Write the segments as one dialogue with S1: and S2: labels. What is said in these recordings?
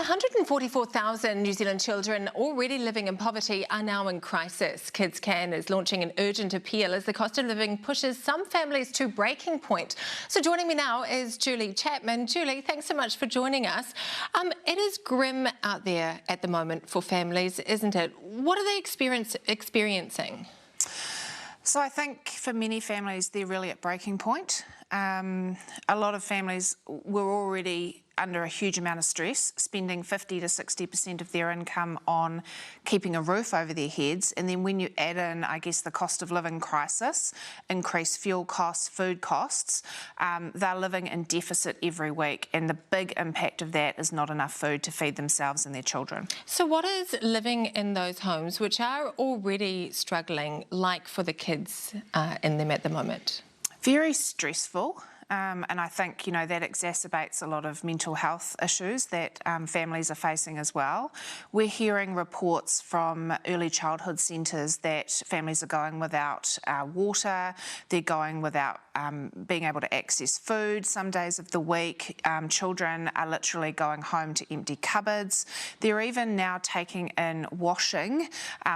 S1: 144,000 New Zealand children already living in poverty are now in crisis. Kids Can is launching an urgent appeal as the cost of living pushes some families to breaking point. So joining me now is Julie Chapman. Julie, thanks so much for joining us. It is grim out there at the moment for families, isn't it? What are they experiencing?
S2: So I think for many families, they're really at breaking point. A lot of families were already under a huge amount of stress, spending 50 to 60% of their income on keeping a roof over their heads. And then when you add in, I guess, the cost of living crisis, increased fuel costs, food costs, they're living in deficit every week. And the big impact of that is not enough food to feed themselves and their children.
S1: So what is living in those homes, which are already struggling, like for the kids in them at the moment?
S2: Very stressful. And I think, that exacerbates a lot of mental health issues that families are facing as well. We're hearing reports from early childhood centres that families are going without water, they're going without being able to access food some days of the week. Children are literally going home to empty cupboards. They're even now taking in washing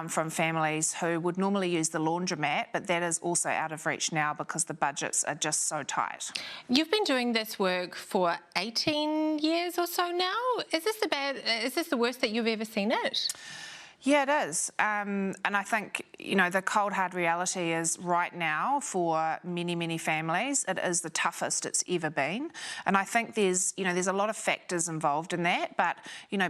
S2: from families who would normally use the laundromat, but that is also out of reach now because the budgets are just so tight.
S1: You've been doing this work for 18 years or so now. Is this the worst that you've ever seen it?
S2: Yeah, it is. And I think, the cold hard reality is right now for many, many families, it is the toughest it's ever been. And I think there's a lot of factors involved in that. But,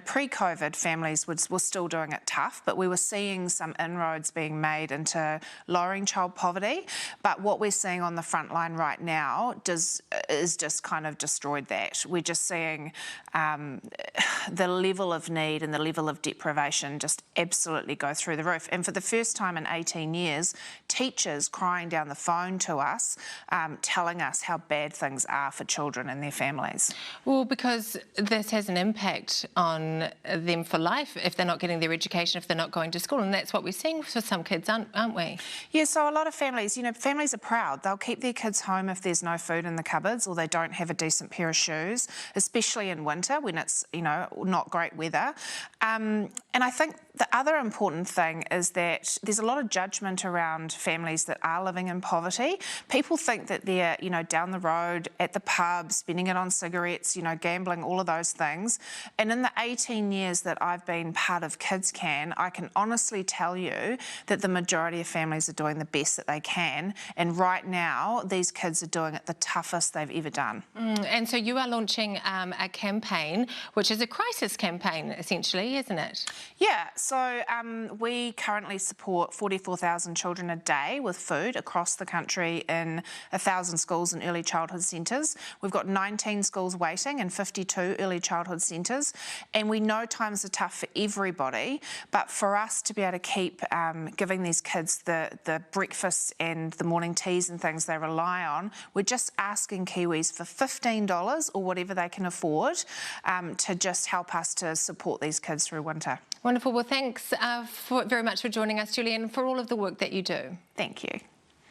S2: pre-COVID, families were still doing it tough, but we were seeing some inroads being made into lowering child poverty. But what we're seeing on the front line right now is just kind of destroyed that. We're just seeing the level of need and the level of deprivation just absolutely go through the roof. And for the first time in 18 years, teachers crying down the phone to us, telling us how bad things are for children and their families.
S1: Well, because this has an impact on them for life if they're not getting their education, if they're not going to school. And that's what we're seeing for some kids, aren't we?
S2: Yeah, so a lot of families, families are proud. They'll keep their kids home if there's no food in the cupboards or they don't have a decent pair of shoes, especially in winter when it's, not great weather. And I think the other important thing is that there's a lot of judgment around families that are living in poverty. People think that they're, down the road at the pub, spending it on cigarettes, gambling, all of those things. And in the 18 years that I've been part of Kids Can, I can honestly tell you that the majority of families are doing the best that they can. And right now, these kids are doing it the toughest they've ever done.
S1: And so you are launching a campaign, which is a crisis campaign, essentially, isn't it?
S2: Yeah, so we currently support 44,000 children a day with food across the country in 1,000 schools and early childhood centres. We've got 19 schools waiting and 52 early childhood centres. And we know times are tough for everybody, but for us to be able to keep giving these kids the breakfasts and the morning teas and things they rely on, we're just asking Kiwis for $15 or whatever they can afford to just help us to support these kids through winter.
S1: Wonderful. Well, thanks very much for joining us, Julie, and for all of the work that you do.
S2: Thank you.